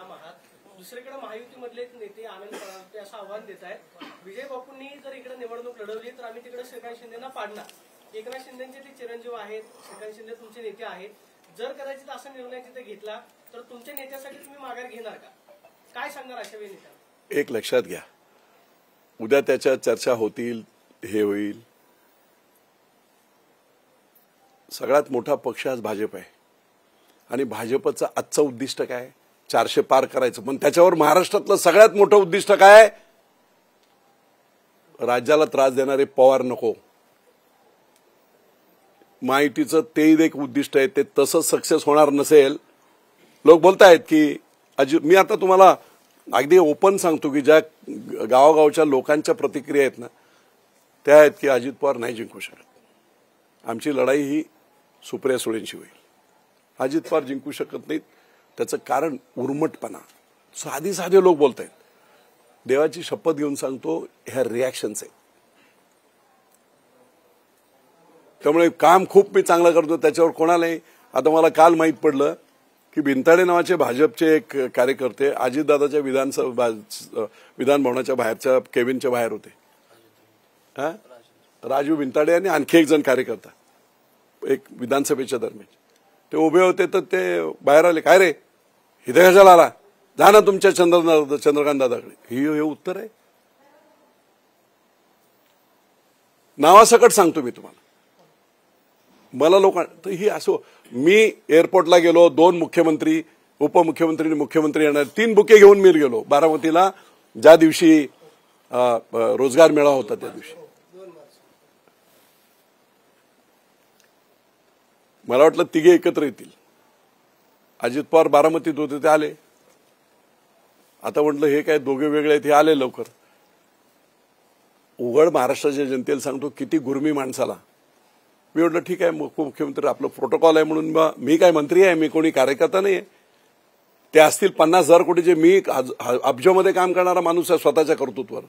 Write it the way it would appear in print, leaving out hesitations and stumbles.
ठाम आहात, दुसरीकडे महायुतीमधले नेते आनंद परांजपे असं आव्हान देत आहेत, विजय बापूंनी जर इकडे निवडणूक लढवली तर आम्ही तिकडे श्रीकांत शिंदेना पाडणार. एकनाथ शिंदेचे ते चिरंजीव आहेत, श्रीकांत शिंदे तुमचे नेते आहेत, जर कदाचित असा निर्णय तिथे घेतला तर तुमच्या नेत्यासाठी तुम्ही माघार घेणार का? काय सांगणार अशा वेळी नेत्यांना? एक लक्षात घ्या, उद्या त्याच्या चर्चा होतील, हे होईल. सगळ्यात मोठा पक्ष आज भाजप आहे आणि भाजपचं आजचं उद्दिष्ट काय? 400 पार करायचं. पण त्याच्यावर महाराष्ट्रातलं सगळ्यात मोठं उद्दिष्ट काय? राज्याला त्रास देणारे पवार नको. महायुतीचं ते एक उद्दिष्ट आहे, ते तसंच सक्सेस होणार नसेल. लोक बोलतायत की मी आता तुम्हाला अगदी ओपन सांगतो की ज्या गावागावच्या लोकांच्या प्रतिक्रिया आहेत ना, त्या आहेत की अजित पवार नाही जिंकू शकत. आमची लढाई ही सुप्रिया सुळेंशी होईल. अजित पवार जिंकू शकत नाहीत. त्याचं कारण उर्मटपणा. साधे लोक बोलतायत. देवाची शपथ घेऊन सांगतो, ह्या रिॲक्शन्स आहेत. त्यामुळे काम खूप मी चांगलं करतो, त्याच्यावर कोणालाही. आता मला काल माहीत पडलं की भिंताडे नावाचे भाजपचे एक कार्यकर्ते अजितदादाच्या विधान भवनाच्या बाहेरच्या केबिनच्या बाहेर होते. राजू भिंताडे आणि आणखी एक जण कार्यकर्ता एक विधानसभेच्या दरम्यान ते उभे होते. तर ते बाहेर आले, काय रे इथे कशाला आला, जा ना तुमच्या चंद्रकांत दादाकडे. हे उत्तर आहे? नावासकट सांगतो मी तुम्हाला. मला लोकांना ही असो, मी एअरपोर्टला गेलो, 2 मुख्यमंत्री, उपमुख्यमंत्री आणि मुख्यमंत्री येणार, 3 बुके घेऊन मी गेलो बारामतीला. ज्या दिवशी रोजगार मेळावा होता त्या दिवशी मला वाटलं तिघे एकत्र येतील. अजित पवार बारामतीत होते, ते आले. आता म्हटलं हे काय दोघे वेगळे आहेत, हे आले लवकर. उघड महाराष्ट्राच्या जनतेला सांगतो, किती गुरमी माणसाला. मी म्हटलं ठीक आहे, उपमुख्यमंत्री आपलं प्रोटोकॉल आहे म्हणून मी काय मंत्री आहे, मी कोणी कार्यकर्ता नाही आहे. ते असतील 50,000 कोटीचे, मी अब्जामध्ये काम करणारा माणूस आहे स्वतःच्या कर्तृत्वावर.